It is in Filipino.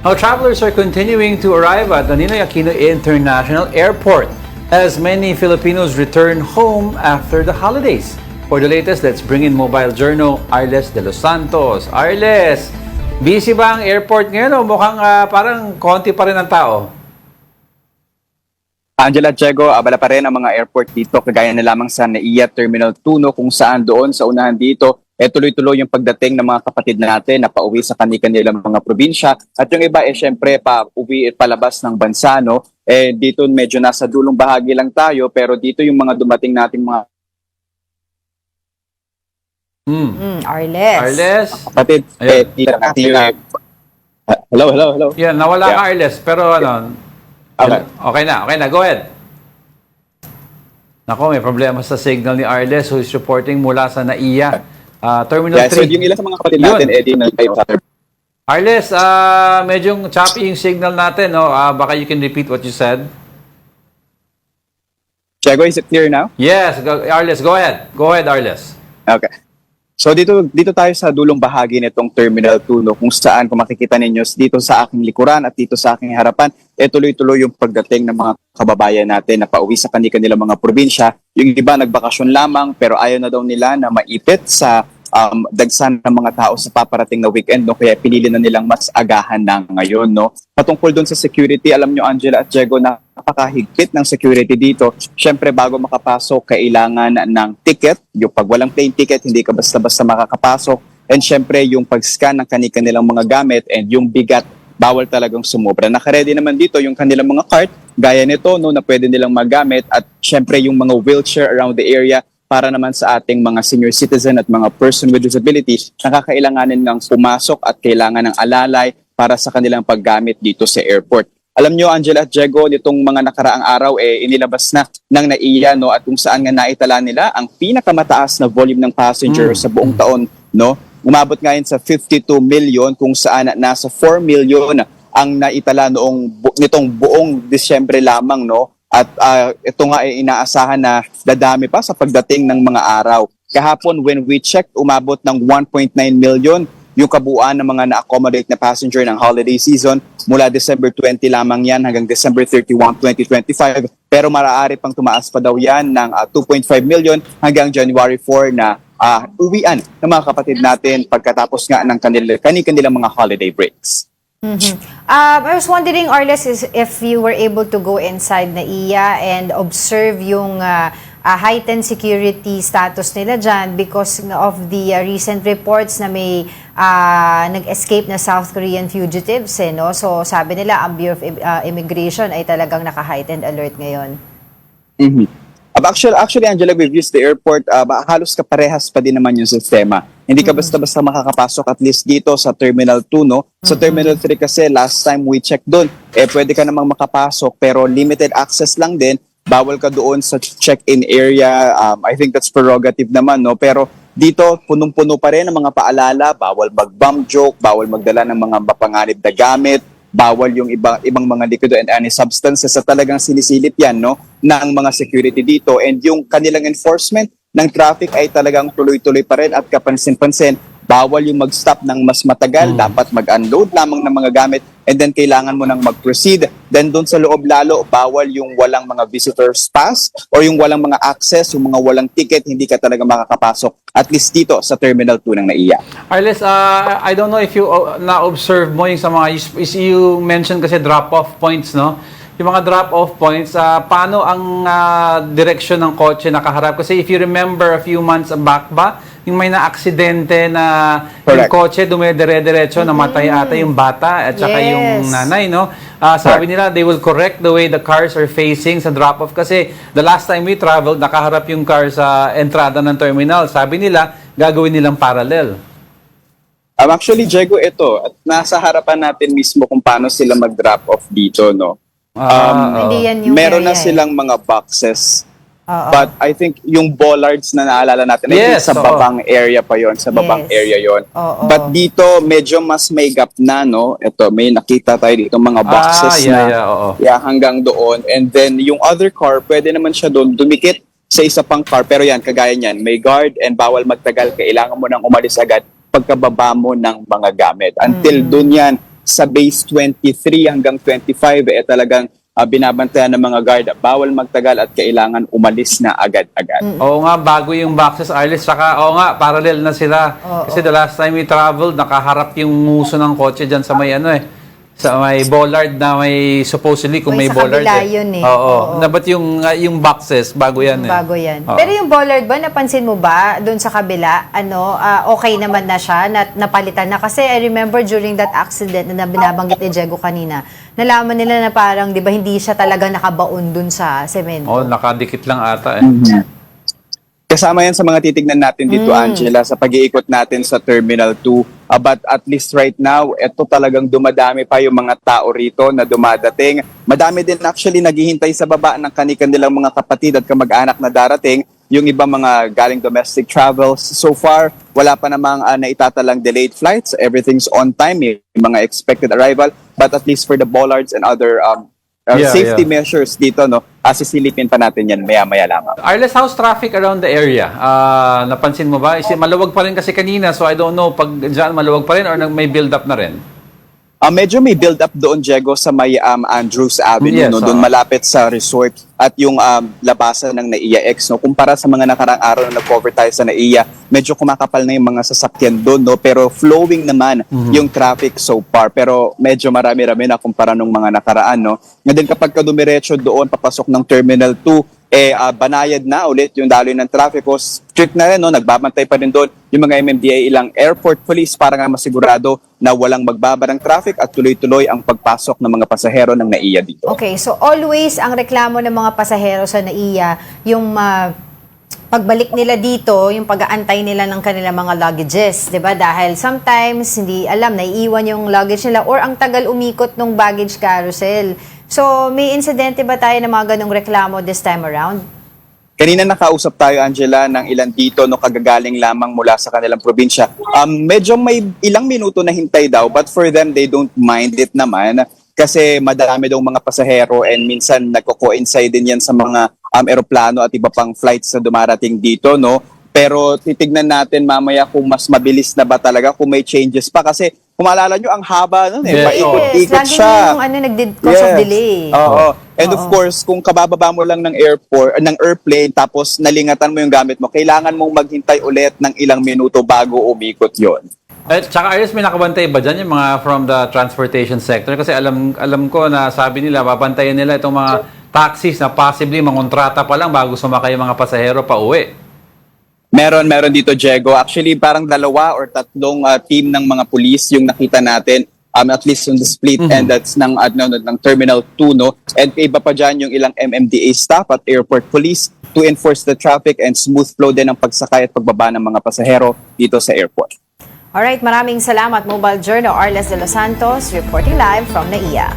Now, travelers are continuing to arrive at the Ninoy Aquino International Airport as many Filipinos return home after the holidays. For the latest, let's bring in mobile journal Arles de los Santos. Arles, busy ba ang airport ngayon o mukhang parang konti pa rin ang tao? Angela, Diego, abala pa rin ang mga airport dito, kagaya na lamang sa NAIA Terminal 2, no, kung saan doon sa unahan dito, tuloy-tuloy yung pagdating ng mga kapatid natin na pauwi sa kanilang mga probinsya. At yung iba, syempre, pauwi palabas ng bansa, no? Dito medyo nasa dulong bahagi lang tayo, pero dito yung mga dumating nating mga Arles. Arles? kapatid. Hello. Yeah, nawala ka Arles, pero ano, okay na, go ahead. Nako, may problema sa signal ni Arles who is reporting mula sa NAIA Terminal 3. So yung ilan sa mga kapatid natin, Arles, medyo choppy yung signal natin, no? Baka you can repeat what you said. Diego, is it clear now? Yes, Arles, go ahead. Go ahead, Arles. Okay. So dito tayo sa dulong bahagi nitong Terminal 2, no, kung saan, kung makikita ninyo dito sa aking likuran at dito sa aking harapan, tuloy-tuloy yung pagdating ng mga kababayan natin na pauwi sa kanilang mga probinsya. Yung iba nagbakasyon lamang pero ayaw na daw nila na maipit sa dagsan ng mga tao sa paparating na weekend, no, kaya pinili na nilang mas agahan na ngayon, no. Patungkol doon sa security, alam nyo Angela at Diego, napakahigpit ng security dito. Syempre bago makapasok kailangan ng ticket, yung pag walang plane ticket hindi ka basta-basta makakapasok, and syempre yung pag-scan ng kanilang mga gamit, and yung bigat bawal talagang sumobra. Naka-ready naman dito yung kanilang mga cart gaya nito, no, na pwede nilang magamit, at syempre yung mga wheelchair around the area para naman sa ating mga senior citizen at mga person with disabilities na kakailanganin ng pumasok at kailangan ng alalay para sa kanilang paggamit dito sa airport. Alam nyo, Angela at Diego, nitong mga nakaraang araw, inilabas na ng NAIA, no, at kung saan nga naitala nila ang pinakamataas na volume ng passenger sa buong taon, no. Umabot ngayon sa 52 million, kung saan nasa 4 million ang naitala nitong buong Disyembre lamang, no. At ito nga ay inaasahan na dadami pa sa pagdating ng mga araw. Kahapon, when we checked, umabot ng 1.9 million yung kabuuan ng mga na-accommodate na passenger ng holiday season. Mula December 20 lamang yan hanggang December 31, 2025. Pero maaari pang tumaas pa daw yan ng 2.5 million hanggang January 4 na uwian ng mga kapatid natin pagkatapos nga ng kanilang mga holiday breaks. I was wondering, Arles, if you were able to go inside NAIA and observe yung heightened security status nila dyan because of the recent reports na may nag-escape na South Korean fugitives. No? So sabi nila, ang Bureau of Immigration ay talagang naka-heightened alert ngayon. Actually, Angela, we've used the airport. Halos kaparehas pa din naman yung sistema. Hindi ka basta-basta makakapasok at least dito sa Terminal 2, no? Sa Terminal 3 kasi, last time we checked doon, pwede ka namang makapasok pero limited access lang din. Bawal ka doon sa check-in area. I think that's prerogative naman, no? Pero dito, punong-puno pa rin ang mga paalala. Bawal mag-bomb joke, bawal magdala ng mga mapanganib na gamit, bawal yung ibang mga liquido and any substances, sa talagang sinisilip yan, no, ng mga security dito. And yung kanilang enforcement ng traffic ay talagang tuloy-tuloy pa rin at kapansin-pansin. Bawal yung mag-stop ng mas matagal, dapat mag-unload lamang ng mga gamit, and then kailangan mo nang mag-proceed. Then doon sa loob lalo, bawal yung walang mga visitors pass or yung walang mga access, yung mga walang ticket, hindi ka talaga makakapasok. At least dito sa Terminal 2 ng NAIA. Arles, I don't know if you na-observe mo yung sa mga, you mentioned kasi drop-off points, no? Yung mga drop-off points, paano ang direksyon ng kotse nakaharap? Kasi if you remember a few months back ba, yung may na-aksidente na yung kotse dumedire-diretso, namatay ata yung bata at saka yung nanay, no? Sabi nila, they will correct the way the cars are facing sa drop-off kasi the last time we traveled, nakaharap yung car sa entrada ng terminal. Sabi nila, gagawin nilang parallel. Actually, Diego, ito, at nasa harapan natin mismo kung paano sila mag-drop off dito, no? Meron na silang mga boxes. But I think yung bollards na naalala natin, I think sa babang area pa yon, sa babang area yon. But dito medyo mas may gap na, no? Ito, may nakita tayo dito mga boxes hanggang doon. And then yung other car, pwede naman siya doon dumikit sa isa pang car. Pero yan, kagaya niyan, may guard and bawal magtagal. Kailangan mo nang umalis agad pagkababa mo ng mga gamit. Until doon yan, sa base 23 hanggang 25 talagang binabantayan ng mga guard, bawal magtagal at kailangan umalis na agad-agad. Oo nga, bago yung boxes, Arlis. Saka, oo nga, parallel na sila. Kasi the last time we traveled, nakaharap yung muso ng kotse dyan sa may sa may bollard na may supposedly kung may Sa bollard. kabila yun eh. Oo. But yung boxes, bago yan Bago yan. Oo. Pero yung bollard ba, napansin mo ba doon sa kabila, okay naman na siya, napalitan na? Kasi I remember during that accident na binabanggit ni Diego kanina, nalaman nila na parang, di ba, hindi siya talaga nakabaon doon sa semento. Oo, nakadikit lang ata Kasama yan sa mga titignan natin dito, Angela, sa pag-iikot natin sa Terminal 2. But at least right now, ito talagang dumadami pa yung mga tao rito na dumadating. Madami din actually naghihintay sa baba ng kanilang mga kapatid at kamag-anak na darating. Yung iba mga galing domestic travels. So far, wala pa namang naitatalang delayed flights. Everything's on time. May mga expected arrival. But at least for the bollards and other safety measures dito, sisilipin pa natin yan maya-maya lamang. Arles, how's traffic around the area? Napansin mo ba? Maluwag pa rin kasi kanina, so I don't know pag dyan maluwag pa rin or may build up na rin? Medyo may build up doon, Diego, sa may Andrews Avenue, Yes, doon malapit sa resort at yung labasan ng NAIA X. Kumpara sa mga nakarang araw na nag-cover tayo sa NAIA, medyo kumakapal na yung mga sasakyan doon, pero flowing naman yung traffic so far. Pero medyo marami-rami na kumpara nung mga nakaraan. Nga din kapag ka dumiretso doon, papasok ng Terminal 2, banayad na ulit yung daloy ng traffic. Strict na rin, nagbabantay pa rin doon yung mga MMDA, ilang airport police para nga masigurado na walang magbabarang traffic at tuloy-tuloy ang pagpasok ng mga pasahero ng NAIA dito. Okay, so always ang reklamo ng mga pasahero sa NAIA, yung pagbalik nila dito, yung pag-aantay nila ng kanilang mga luggages, 'di ba? Dahil sometimes hindi alam, naiiwan yung luggage nila or ang tagal umikot ng baggage carousel. So, may insidente ba tayo ng mga ganong reklamo this time around? Kanina nakausap tayo, Angela, ng ilan dito kagagaling lamang mula sa kanilang probinsya. Medyo may ilang minuto na hintay daw, but for them, they don't mind it naman kasi madami daw mga pasahero and minsan nagko-coincide din yan sa mga eroplano at iba pang flights na dumarating dito, Pero titignan natin mamaya kung mas mabilis na ba talaga, kung may changes pa. Kasi kung maalala nyo, ang haba nun paikot-ikot lagi siya. yung cause of delay. Oo. And of course, kung kabababa mo lang ng airplane, tapos nalingatan mo yung gamit mo, kailangan mong maghintay ulit ng ilang minuto bago umikot yon. At saka Iris, may nakabantay ba dyan yung mga from the transportation sector? Kasi alam ko na sabi nila, babantayan nila itong mga taxis na possibly mangontrata pa lang bago sumakay yung mga pasahero pa uwi. Meron dito, Diego. Actually, parang 2 or 3 team ng mga pulis yung nakita natin, at least yung the split and that's ng Terminal 2, And iba pa dyan yung ilang MMDA staff at airport police to enforce the traffic and smooth flow din ng pagsakay at pagbaba ng mga pasahero dito sa airport. Alright, maraming salamat, Mobile Journal Arles de los Santos, reporting live from NAIA.